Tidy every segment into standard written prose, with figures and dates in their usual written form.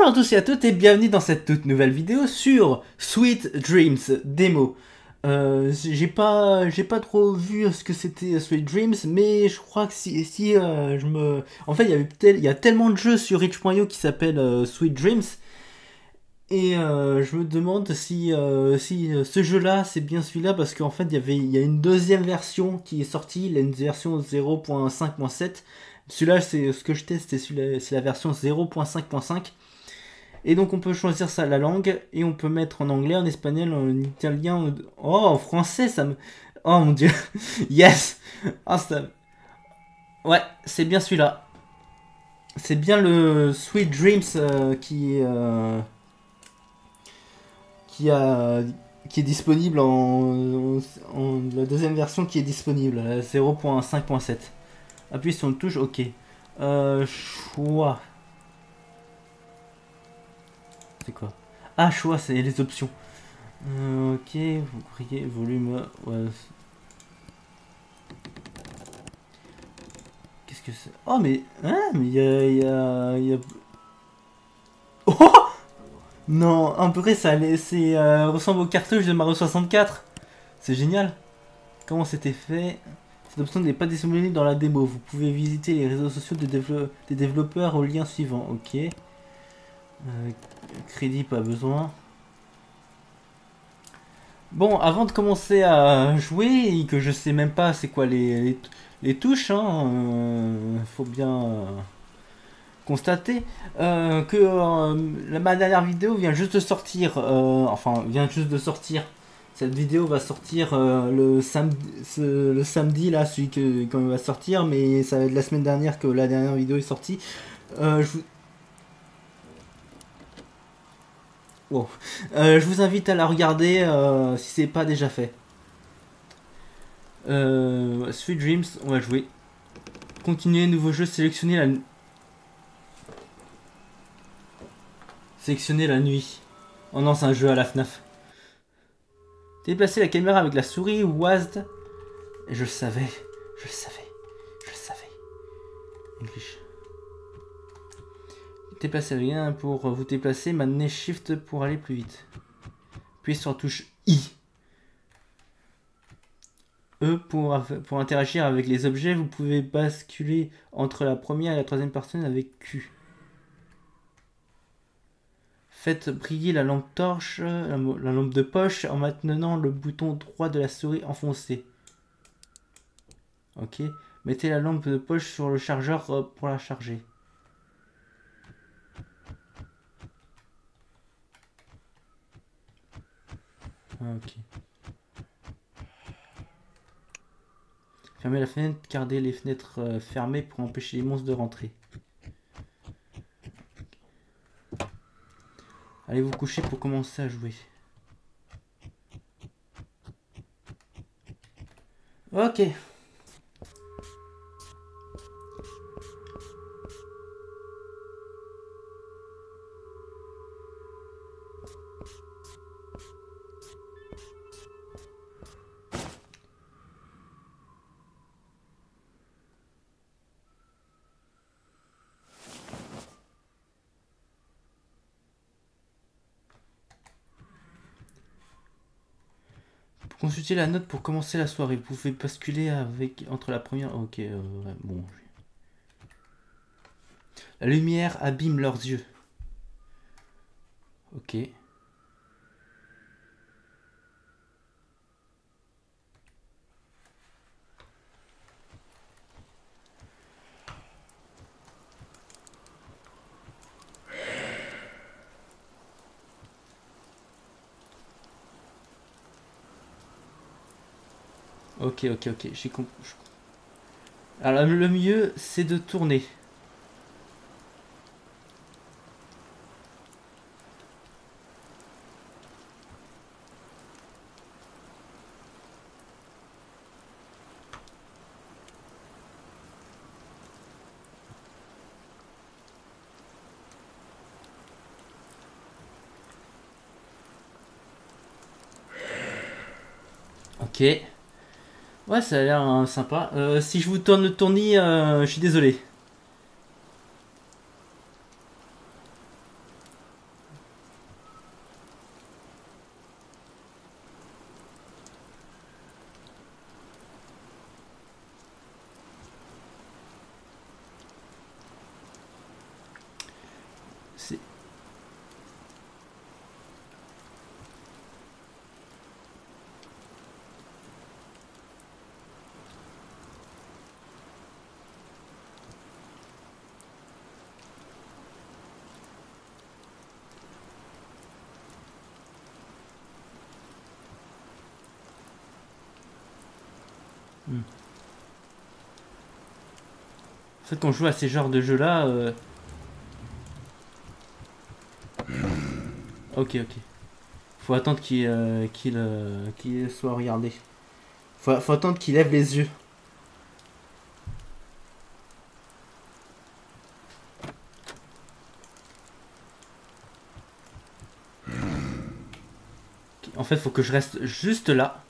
Bonjour à tous et à toutes et bienvenue dans cette toute nouvelle vidéo sur Sweet Dreams démo. J'ai pas trop vu ce que c'était Sweet Dreams, mais je crois que si je me... En fait, il y a tellement de jeux sur itch.io qui s'appellent Sweet Dreams, et je me demande si ce jeu-là c'est bien celui-là, parce qu'en fait il y a une deuxième version qui est sortie, il y a une version 0.5.7. Celui-là, c'est ce que je teste, c'est la version 0.5.5. Et donc on peut choisir ça, la langue, et on peut mettre en anglais, en espagnol, en italien, oh, en français, ça me... Oh mon dieu, yes. Ah, ça... Ouais, c'est bien celui-là. C'est bien le Sweet Dreams qui est disponible en la deuxième version qui est disponible, la 0.5.7. Appuyez sur une touche, ok. Choix. C'est quoi? Ah, choix, c'est les options. Ok, vous criez volume. Ouais. Qu'est-ce que c'est? Oh, mais. Hein? Mais il y a... Oh! Non, à peu près ça ressemble aux cartouches de Mario 64. C'est génial. Comment c'était fait? Cette option n'est pas disponible dans la démo. Vous pouvez visiter les réseaux sociaux des développeurs au lien suivant. Ok. Crédit, pas besoin. Bon, avant de commencer à jouer, et que je sais même pas c'est quoi les touches, hein, faut bien constater que ma dernière vidéo vient juste de sortir, cette vidéo va sortir le samedi là, quand il va sortir, mais ça va être la semaine dernière que la dernière vidéo est sortie. Wow. Je vous invite à la regarder si c'est pas déjà fait. Sweet Dreams, on va jouer. Continuer, nouveau jeu, sélectionner la nuit. Oh non, c'est un jeu à la FNAF. Déplacer la caméra avec la souris WASD. Et je le savais. English. Déplacer rien pour vous déplacer. Maintenez Shift pour aller plus vite. Appuyez sur la touche I. E pour interagir avec les objets. Vous pouvez basculer entre la première et la troisième personne avec Q. Faites briller la lampe torche, la lampe de poche en maintenant le bouton droit de la souris enfoncé. Ok. Mettez la lampe de poche sur le chargeur pour la charger. Ok. Fermez la fenêtre, gardez les fenêtres fermées pour empêcher les monstres de rentrer. Allez vous coucher pour commencer à jouer. Ok. Consultez la note pour commencer la soirée. Vous pouvez basculer entre la première... Ok, ouais, bon. La lumière abîme leurs yeux. Ok. Ok, j'ai compris. Alors le mieux, c'est de tourner. Ok. Ouais, ça a l'air sympa. Si je vous tourne le tournis, je suis désolé. C'est... En fait, quand je joue à ces genres de jeux-là... Ok, ok. Faut attendre qu'il soit regardé. Faut attendre qu'il lève les yeux. En fait, faut que je reste juste là.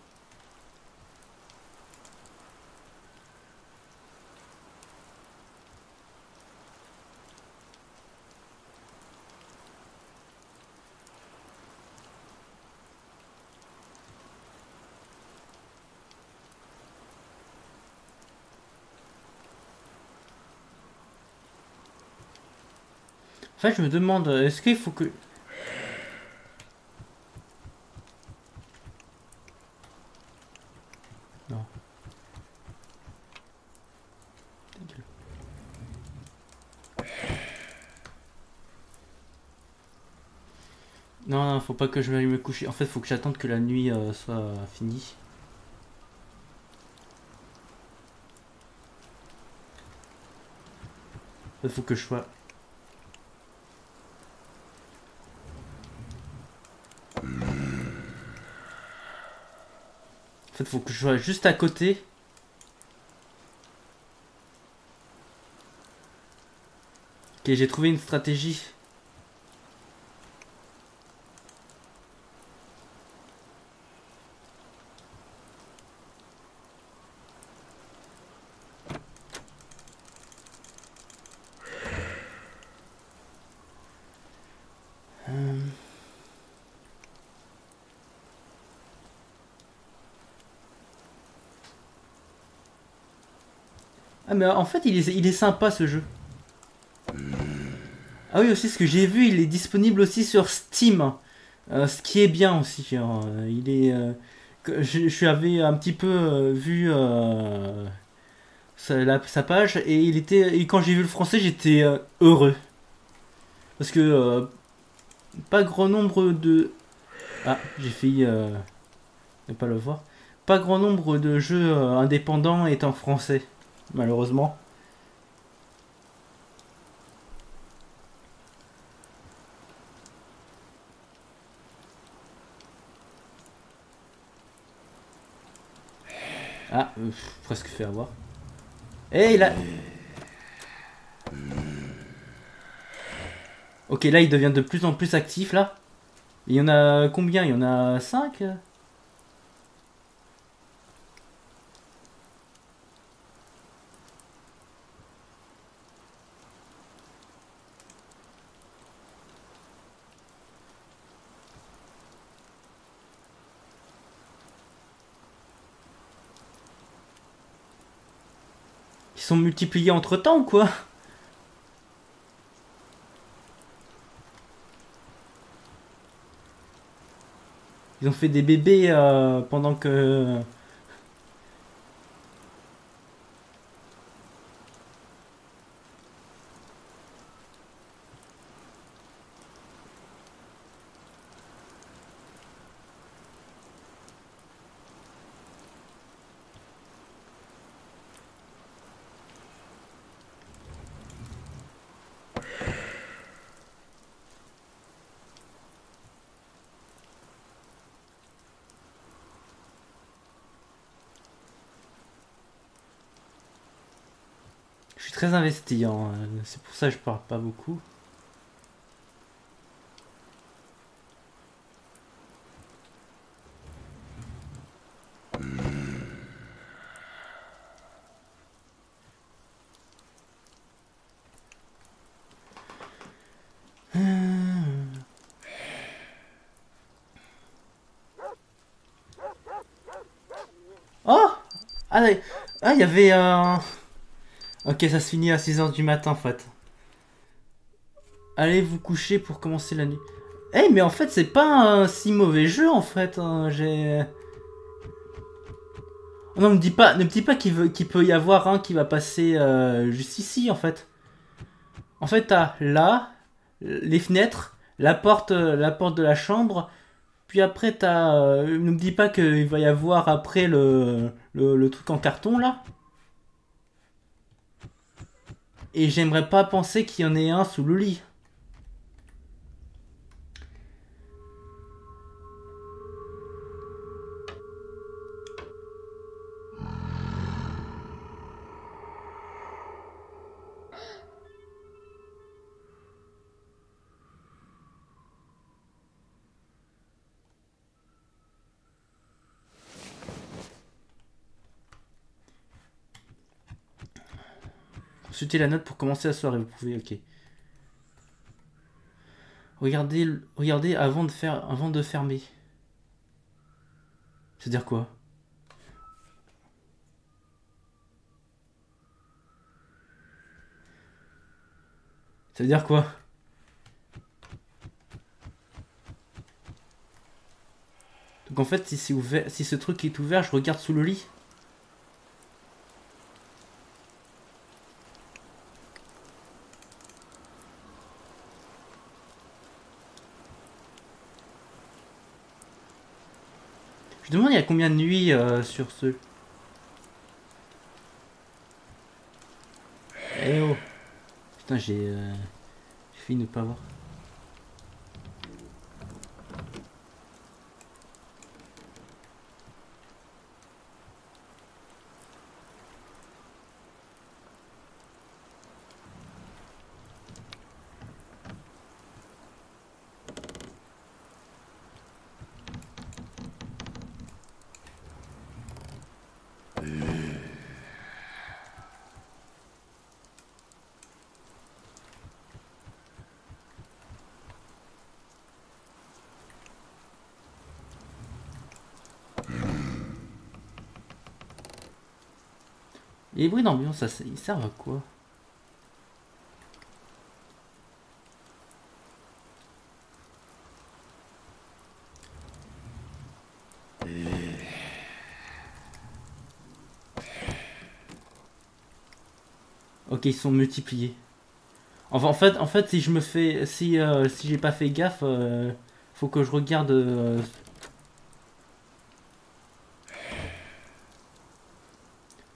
En fait, je me demande, est-ce qu'il faut que... Non. Non, non, faut pas que je m'aille me coucher. En fait, faut que j'attende que la nuit soit finie. Il faut que je sois... En fait, faut que je sois juste à côté. Ok, j'ai trouvé une stratégie. Ah mais en fait il est sympa ce jeu. Ah oui aussi ce que j'ai vu il est disponible aussi sur Steam. Ce qui est bien aussi. Il est... je avais un petit peu vu sa page et il était et quand j'ai vu le français j'étais heureux. Parce que pas grand nombre de... Ah j'ai failli ne pas le voir. Pas grand nombre de jeux indépendants est en français malheureusement. Ah, presque fait avoir. Et il a... Ok, là il devient de plus en plus actif là. Il y en a combien? Il y en a 5. Ils sont multipliés entre temps ou quoi? Ils ont fait des bébés pendant que... Je suis très investi, hein. C'est pour ça que je parle pas beaucoup. Oh! Ah, il y avait un... Ok, ça se finit à 6 h du matin en fait. Allez vous coucher pour commencer la nuit. Eh mais en fait c'est pas un si mauvais jeu en fait. Hein. J'ai... Oh non, ne me dis pas qu'il peut y avoir un qui va passer juste ici en fait. En fait t'as là, les fenêtres, la porte de la chambre. Puis après t'as... ne me dis pas qu'il va y avoir après le truc en carton là. Et j'aimerais pas penser qu'il y en ait un sous le lit. Consultez la note pour commencer la soirée, vous pouvez, ok. Regardez avant de fermer. C'est-à-dire quoi? Ça veut dire quoi? Donc en fait, si c'est ouvert, si ce truc est ouvert, je regarde sous le lit. Je demande il y a combien de nuits sur ce... Eh oh. Putain, j'ai failli ne pas voir. Et les bruits d'ambiance, ils servent à quoi? Ok, ils sont multipliés. Enfin, en fait, si je me fais, si j'ai pas fait gaffe, faut que je regarde.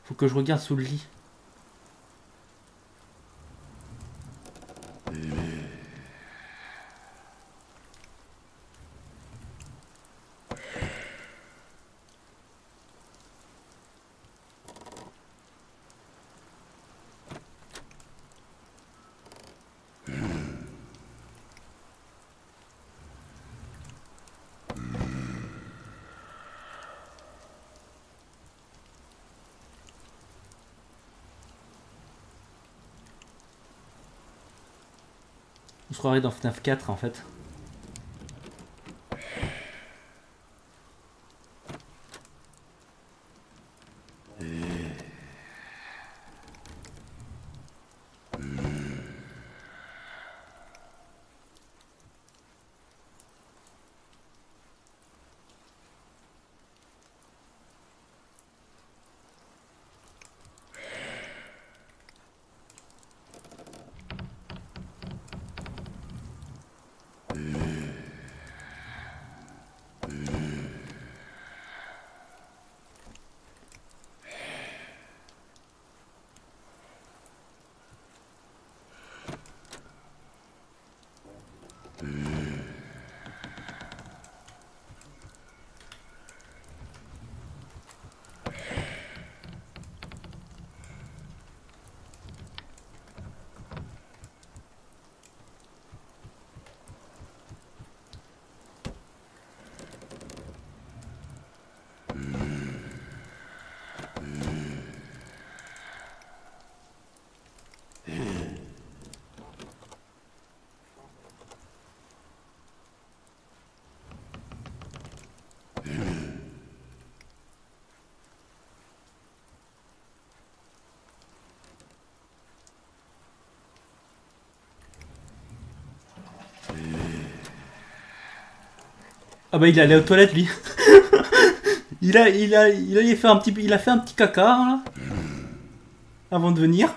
Faut que je regarde sous le lit. On se croirait dans FNAF 4 en fait. Ah bah il est allé aux toilettes lui. Il a fait un petit caca là, avant de venir.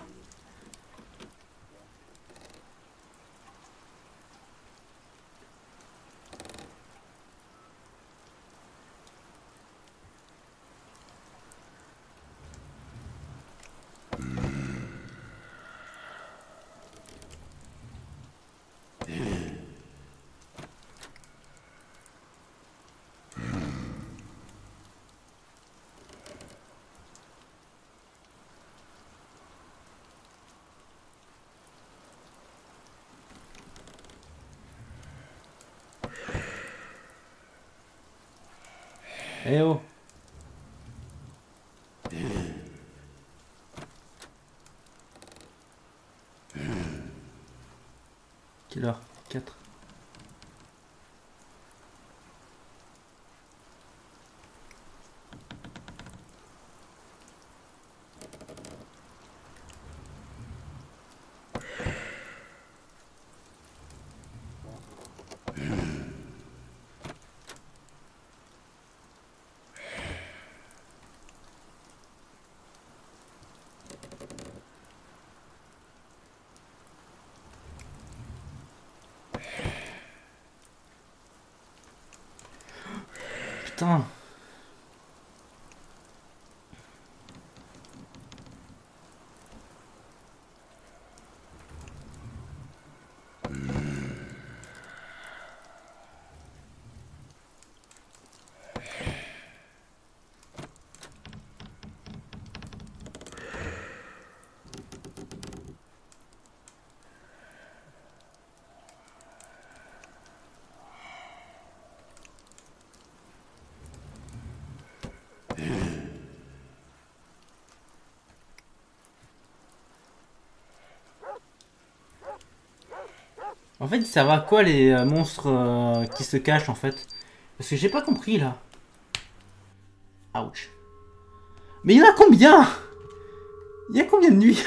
Eh oh. Quelle heure? 4. Putain. En fait, ça va à quoi les monstres qui se cachent en fait? Parce que j'ai pas compris là. Ouch. Mais il y en a combien? Il y a combien de nuits?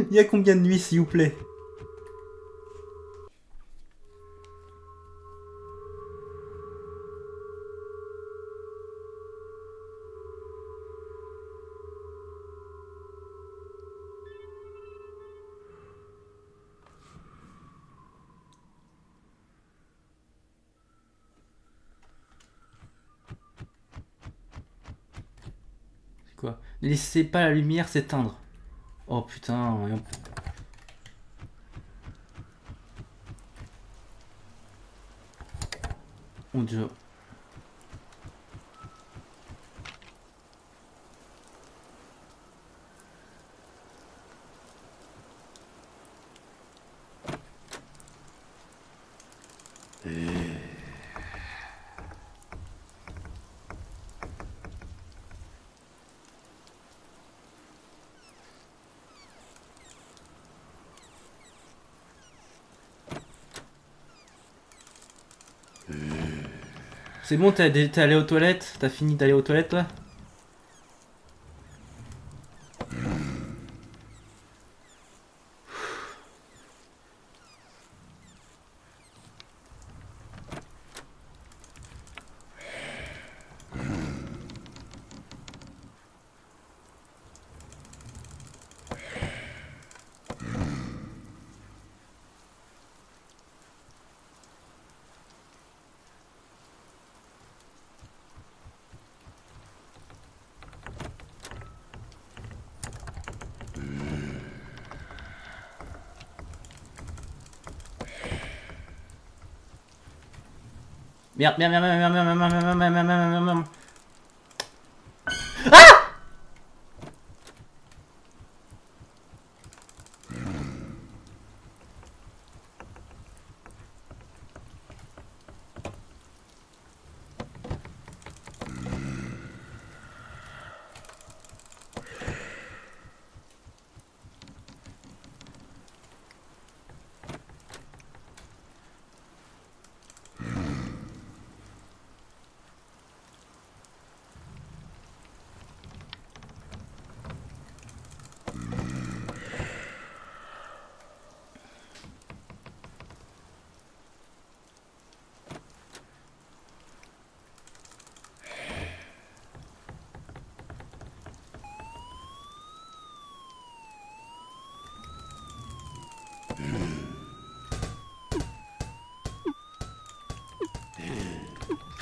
Il y a combien de nuits s'il vous plaît? C'est quoi? Ne laissez pas la lumière s'éteindre. Oh putain. Mon dieu. C'est bon, t'es allé aux toilettes? T'as fini d'aller aux toilettes là? Merde, merde, merde, merde, merde, merde, merde, merde, merde, merde, merde, merde.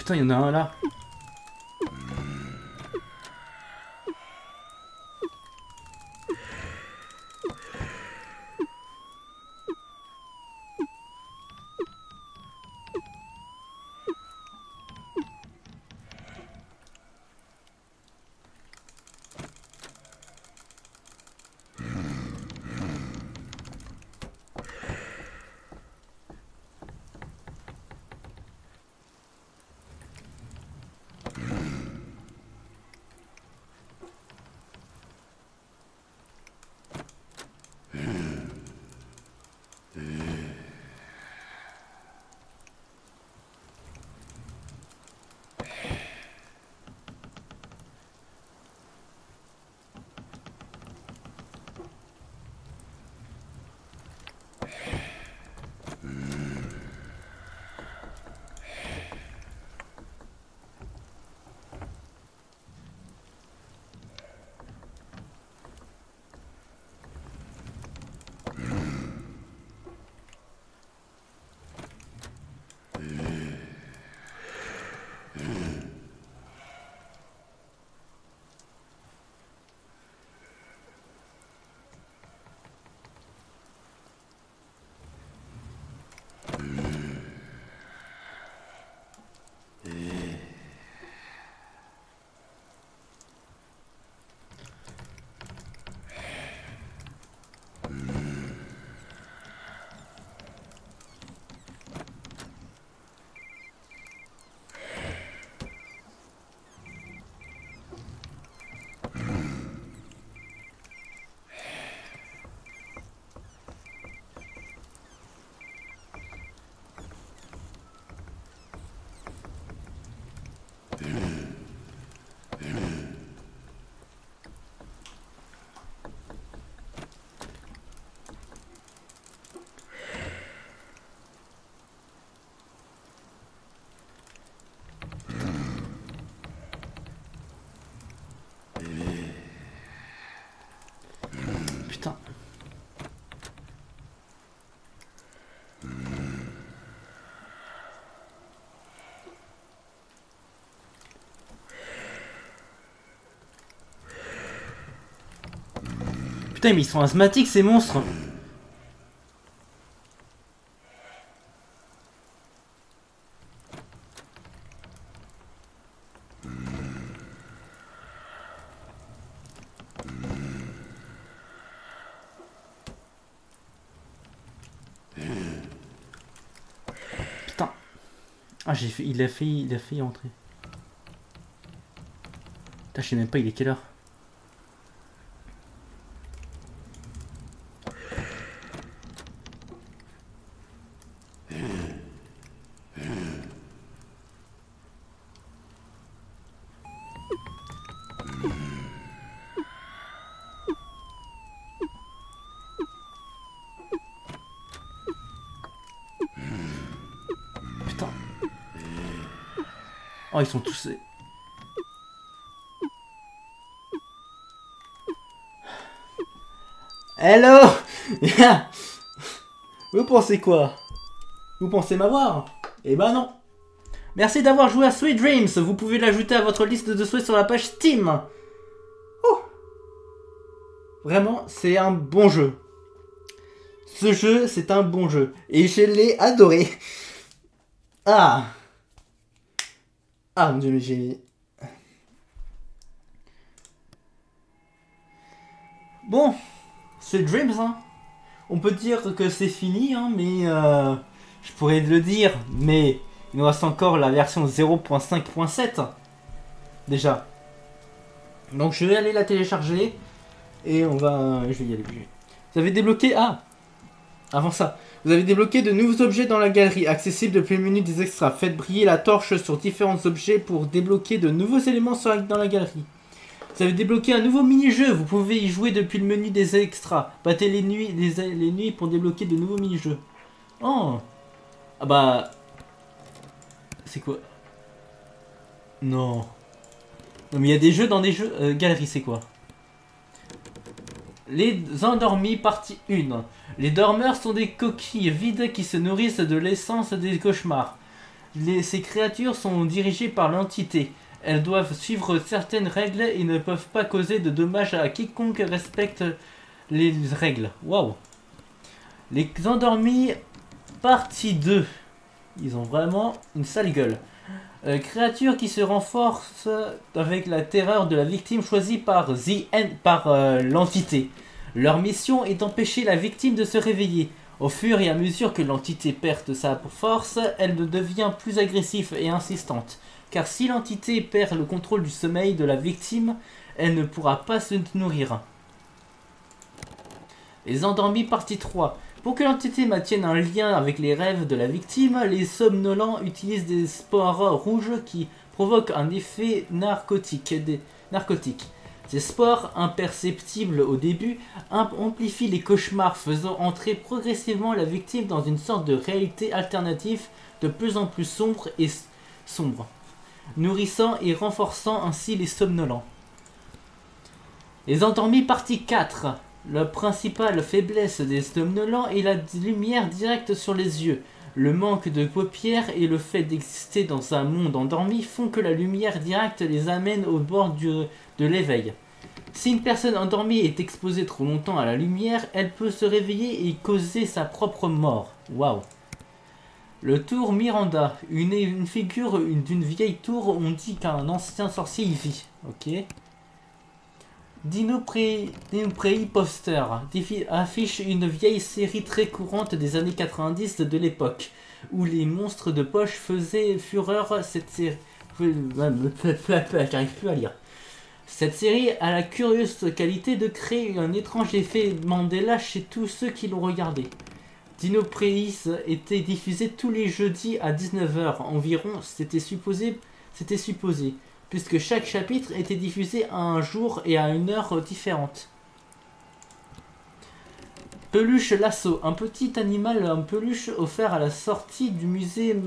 Putain, il y en a un là. Putain. Putain, mais ils sont asthmatiques ces monstres. Putain. Ah, il a failli entrer. Putain, je sais même pas il est quelle heure. Putain. Oh, ils sont tous... Hello. Vous pensez quoi? Vous pensez m'avoir? Eh ben non. Merci d'avoir joué à Sweet Dreams. Vous pouvez l'ajouter à votre liste de souhaits sur la page Steam. Oh. Vraiment, c'est un bon jeu. Ce jeu, c'est un bon jeu. Et je l'ai adoré. Ah. Ah mon dieu, mais j'ai... Bon. Sweet Dreams, hein. On peut dire que c'est fini, hein, mais... je pourrais le dire, mais... Il nous reste encore la version 0.5.7. Déjà. Donc je vais aller la télécharger. Et on va... Je vais y aller. Vous avez débloqué... Ah. Avant ça. Vous avez débloqué de nouveaux objets dans la galerie. Accessibles depuis le menu des extras. Faites briller la torche sur différents objets pour débloquer de nouveaux éléments dans la galerie. Vous avez débloqué un nouveau mini-jeu. Vous pouvez y jouer depuis le menu des extras. Battez les nuits pour débloquer de nouveaux mini-jeux. Oh. Ah bah... C'est quoi? Non. Non mais il y a des jeux dans des jeux... galerie, c'est quoi? Les endormis, partie 1. Les dormeurs sont des coquilles vides qui se nourrissent de l'essence des cauchemars. Ces créatures sont dirigées par l'entité. Elles doivent suivre certaines règles et ne peuvent pas causer de dommages à quiconque respecte les règles. Waouh. Les endormis, partie 2. Ils ont vraiment une sale gueule. Créatures qui se renforcent avec la terreur de la victime choisie par l'entité. Leur mission est d'empêcher la victime de se réveiller. Au fur et à mesure que l'entité perd sa force, elle devient plus agressive et insistante. Car si l'entité perd le contrôle du sommeil de la victime, elle ne pourra pas se nourrir. Les endormis, partie 3. Pour que l'entité maintienne un lien avec les rêves de la victime, les somnolents utilisent des spores rouges qui provoquent un effet narcotique. Ces spores, imperceptibles au début, amplifient les cauchemars, faisant entrer progressivement la victime dans une sorte de réalité alternative de plus en plus sombre, nourrissant et renforçant ainsi les somnolents. Les endormis, partie 4. La principale faiblesse des somnolents est la lumière directe sur les yeux. Le manque de paupières et le fait d'exister dans un monde endormi font que la lumière directe les amène au bord de l'éveil. Si une personne endormie est exposée trop longtemps à la lumière, elle peut se réveiller et causer sa propre mort. Waouh. Le tour Miranda, une figure d'une vieille tour, on dit qu'un ancien sorcier y vit. Ok. Dinoprei Poster affiche une vieille série très courante des années 90 de l'époque, où les monstres de poche faisaient fureur. Cette série... J'arrive plus à lire. Cette série a la curieuse qualité de créer un étrange effet Mandela chez tous ceux qui l'ont regardé. Dinoprei était diffusé tous les jeudis à 19 h environ, c'était supposé, puisque chaque chapitre était diffusé à un jour et à une heure différente. Peluche Lasso, un petit animal en peluche offert à la sortie du musée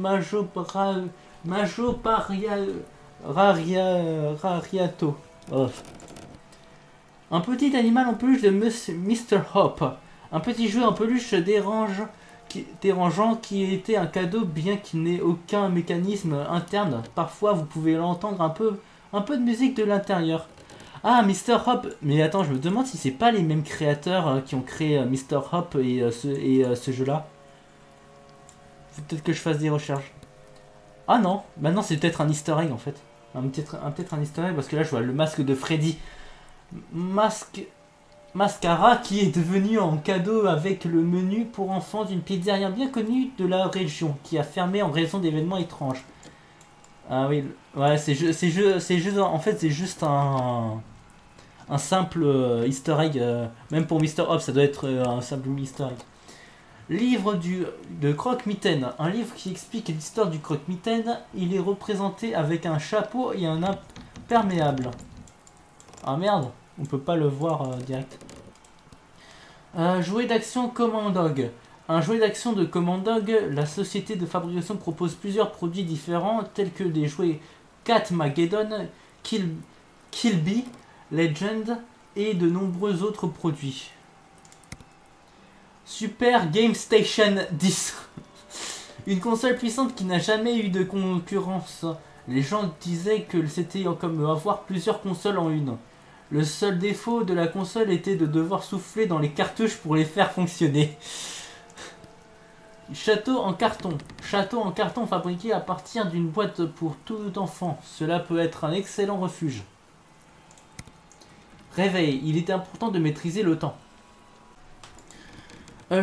Rariato. Oh. Un petit animal en peluche de Mr. Hop. Un petit jouet en peluche dérangeant qui était un cadeau bien qu'il n'ait aucun mécanisme interne. Parfois vous pouvez l'entendre un peu de musique de l'intérieur. Ah, Mr. Hop. Mais attends, je me demande si c'est pas les mêmes créateurs qui ont créé Mr. Hop et ce jeu-là. Faut peut-être que je fasse des recherches. Ah non, maintenant c'est peut-être un easter egg en fait. Peut-être un easter egg parce que là je vois le masque de Freddy. Mascara qui est devenu en cadeau avec le menu pour enfants d'une pizzeria bien connue de la région qui a fermé en raison d'événements étranges. Ah oui, ouais, c'est juste en fait c'est juste un simple easter egg, même pour Mr. Hop ça doit être un simple easter egg. Livre de Croque-Mitaine, un livre qui explique l'histoire du Croque-Mitaine. Il est représenté avec un chapeau et un imperméable. Ah merde, on peut pas le voir direct. Jouet d'action Commandog. Un jouet d'action de Commandog, la société de fabrication propose plusieurs produits différents tels que des jouets Catmageddon, Kilby, Legend et de nombreux autres produits. Super Game Station 10. Une console puissante qui n'a jamais eu de concurrence. Les gens disaient que c'était comme avoir plusieurs consoles en une. Le seul défaut de la console était de devoir souffler dans les cartouches pour les faire fonctionner. Château en carton. Château en carton fabriqué à partir d'une boîte pour tout enfant. Cela peut être un excellent refuge. Réveil. Il est important de maîtriser le temps.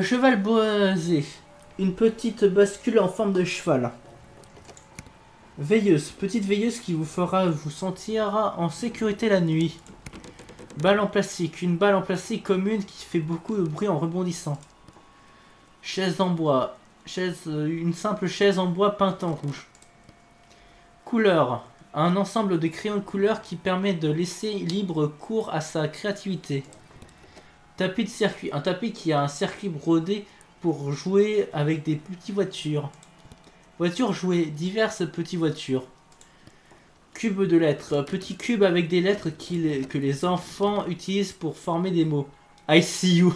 Cheval boisé. Une petite bascule en forme de cheval. Veilleuse. Petite veilleuse qui vous fera vous sentir en sécurité la nuit. Balle en plastique. Une balle en plastique commune qui fait beaucoup de bruit en rebondissant. Chaise en bois. Une simple chaise en bois peinte en rouge. Couleur. Un ensemble de crayons de couleur qui permet de laisser libre cours à sa créativité. Tapis de circuit. Un tapis qui a un circuit brodé pour jouer avec des petites voitures. Voitures jouées. Diverses petites voitures. Cube de lettres. Petit cube avec des lettres que les enfants utilisent pour former des mots. I see you.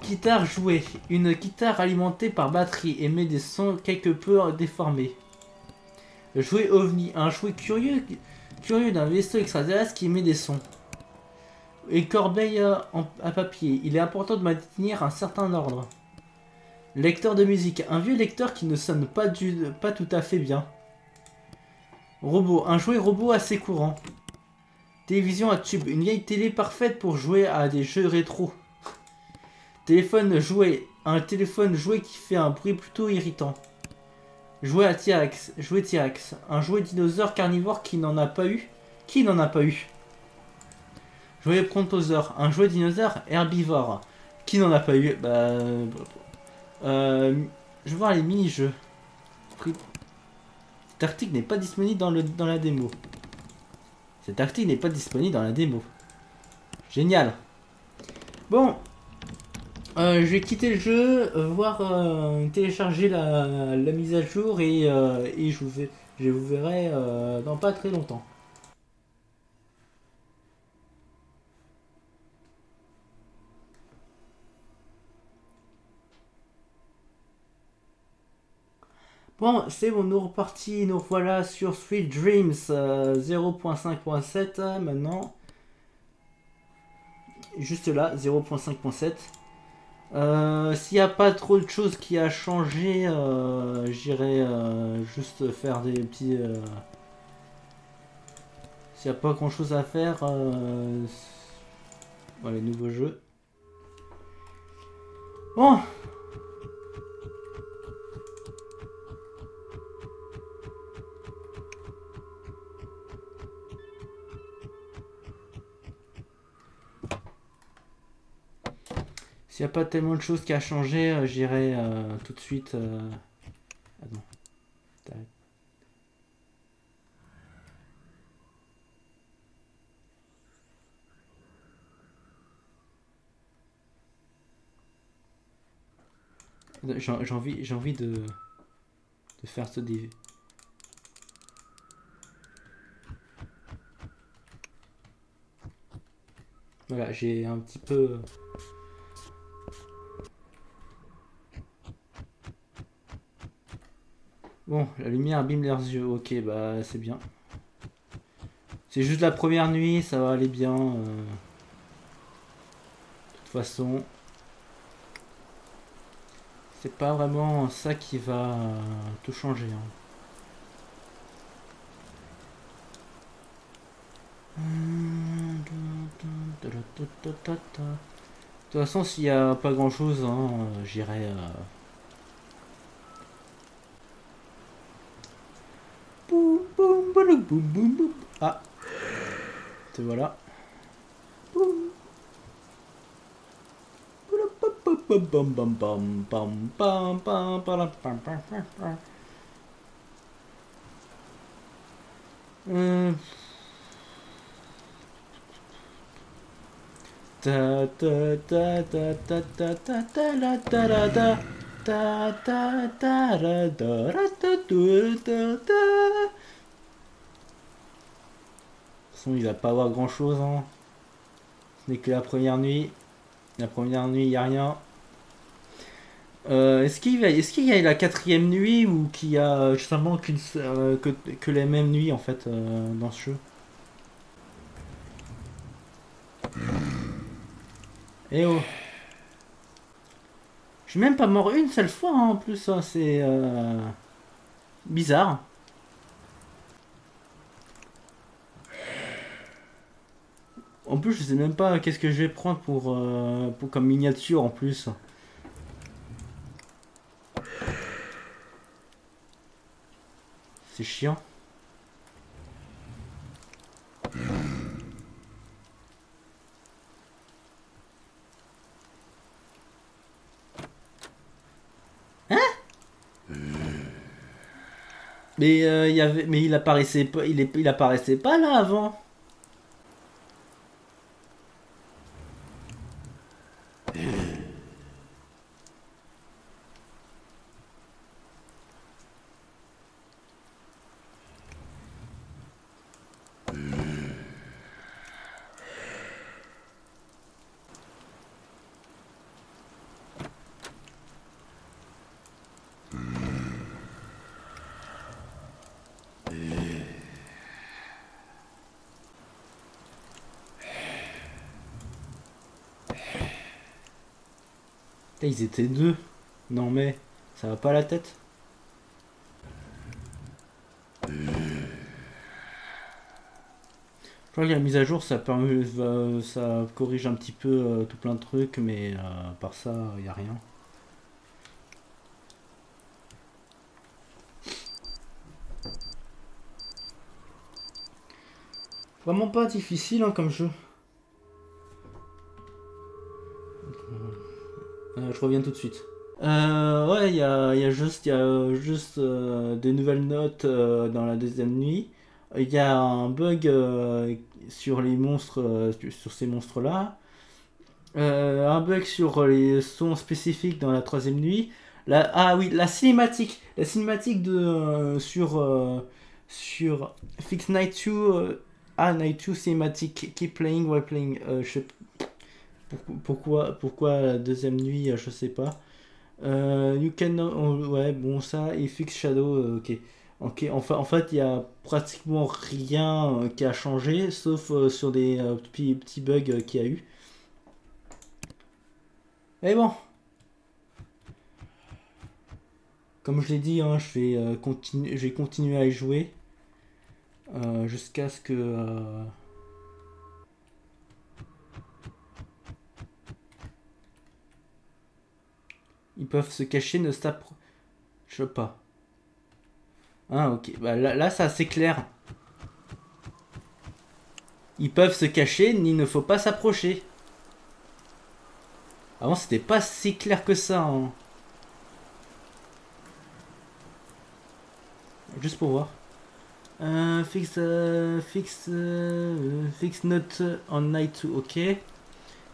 Guitare jouée. Une guitare alimentée par batterie émet des sons quelque peu déformés. Jouet ovni. Un jouet curieux d'un vaisseau extraterrestre qui émet des sons. Et corbeille à papier. Il est important de maintenir un certain ordre. Lecteur de musique. Un vieux lecteur qui ne sonne pas tout à fait bien. Robot. Un jouet robot assez courant. Télévision à tube. Une vieille télé parfaite pour jouer à des jeux rétro. Téléphone jouet. Un téléphone jouet qui fait un bruit plutôt irritant. Jouet à T-Rex. Jouet T-Rex. Un jouet dinosaure carnivore qui n'en a pas eu. Qui n'en a pas eu? Jouet Brontosaure. Un jouet dinosaure herbivore. Qui n'en a pas eu? Bah... je vais voir les mini-jeux. Cet article n'est pas disponible dans la démo. Cet article n'est pas disponible dans la démo. Génial. Bon. Je vais quitter le jeu, voir télécharger la mise à jour et je vous verrai dans pas très longtemps. Bon, c'est bon, nous repartis, nous voilà sur Sweet Dreams 0.5.7 maintenant. Juste là, 0.5.7. S'il n'y a pas trop de choses qui a changé, j'irai juste faire des petits... S'il n'y a pas grand chose à faire, les nouveaux jeux. Bon. S'il n'y a pas tellement de choses qui a changé, j'irai tout de suite... Ah non. J'ai envie de faire ce dé. Voilà, j'ai un petit peu... Bon, la lumière abîme leurs yeux. Ok, bah c'est bien. C'est juste la première nuit, ça va aller bien. De toute façon, c'est pas vraiment ça qui va tout changer. De toute façon, s'il n'y a pas grand chose, j'irai... Ah, te voilà. Il va pas avoir grand chose, hein. Ce n'est que la première nuit. La première nuit, il n'y a rien. Est-ce qu'il y a la quatrième nuit ou qu'il y a justement que les mêmes nuits en fait dans ce jeu? Eh oh! Je suis même pas mort une seule fois hein, en plus, hein, c'est bizarre. En plus, je sais même pas qu'est-ce que je vais prendre pour comme miniature en plus. C'est chiant. Hein? Mais il apparaissait pas, il apparaissait pas là avant. Putain, ils étaient deux. Non mais, ça va pas la tête. Je crois que la mise à jour, ça permet, ça corrige un petit peu tout plein de trucs, mais par ça, il n'y a rien. Vraiment pas difficile hein, comme jeu. Je reviens tout de suite. Ouais, il y a juste des nouvelles notes dans la deuxième nuit. Il y a un bug sur les monstres, sur ces monstres-là. Un bug sur les sons spécifiques dans la troisième nuit. Ah oui, la cinématique. La cinématique sur Fix Night 2. Night 2 cinématique. Keep playing while playing. Pourquoi la deuxième nuit, je sais pas. You can... ouais, bon, ça, et Fix Shadow, ok. Ok, en fait, il y a pratiquement rien qui a changé, sauf sur des petits bugs qu'il y a eu. Mais bon. Comme je l'ai dit, hein, je vais continuer à y jouer. Jusqu'à ce que... ils peuvent se cacher, ne s'approchent pas. Ah ok, bah là c'est assez clair. Ils peuvent se cacher, il ne faut pas s'approcher. Avant c'était pas si clair que ça. Hein. Juste pour voir. Fix note on night 2, ok.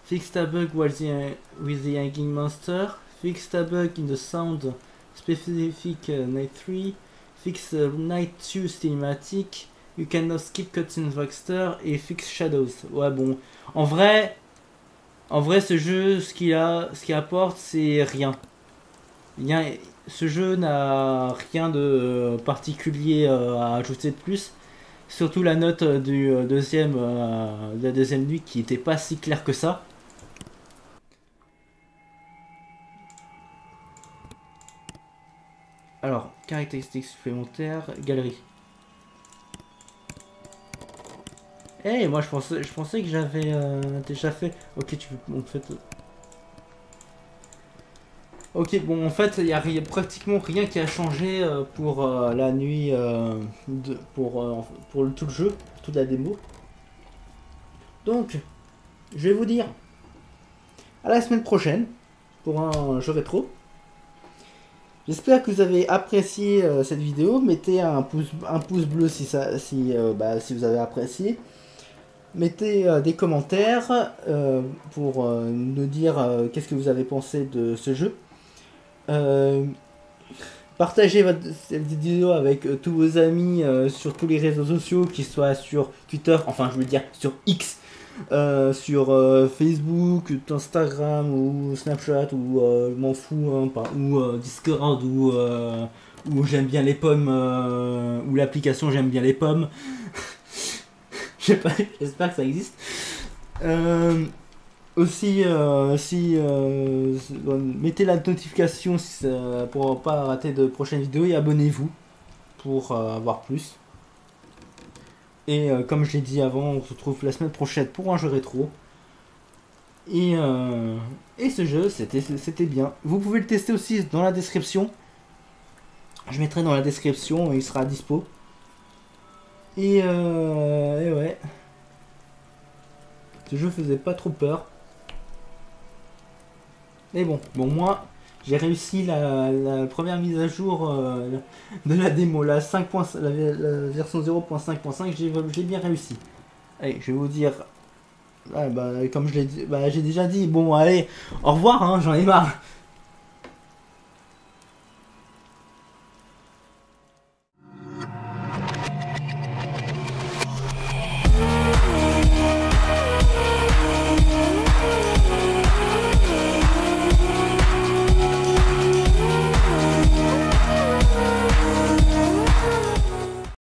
Fix the bug with the hanging monster. Fix the bug in the sound specific night 3. Fix night 2 cinématique. You cannot skip cutscenes Voxter. Et fix shadows. Ouais bon. En vrai ce jeu, ce qu'il apporte, c'est rien. Ce jeu n'a rien de particulier à ajouter de plus. Surtout la note de la deuxième nuit qui était pas si claire que ça. Alors, caractéristiques supplémentaires, galerie. Eh, moi je pensais que j'avais déjà fait. Ok, tu peux en fait. Ok, bon, en fait, il y a pratiquement rien qui a changé pour la nuit, pour tout le jeu, toute la démo. Donc, je vais vous dire à la semaine prochaine pour un jeu rétro. J'espère que vous avez apprécié cette vidéo. Mettez un pouce bleu si vous avez apprécié. Mettez des commentaires pour nous dire qu'est-ce que vous avez pensé de ce jeu. Partagez cette vidéo avec tous vos amis sur tous les réseaux sociaux, qu'ils soient sur Twitter, enfin je veux dire sur X, sur Facebook, Instagram ou Snapchat ou je m'en fous, hein, ou Discord ou j'aime bien les pommes, ou l'application j'aime bien les pommes. Je sais pas, j'espère que ça existe. Aussi, mettez la notification pour pas rater de prochaines vidéos et abonnez-vous pour avoir plus. Et comme je l'ai dit avant, on se retrouve la semaine prochaine pour un jeu rétro. Et ce jeu, c'était bien. Vous pouvez le tester aussi dans la description. Je mettrai dans la description, il sera dispo. Et ouais. Ce jeu faisait pas trop peur. Mais bon, moi, j'ai réussi la première mise à jour de la démo, la version 0.5.5, j'ai bien réussi. Allez, je vais vous dire, comme je l'ai dit, j'ai déjà dit, bon allez, au revoir, hein, j'en ai marre.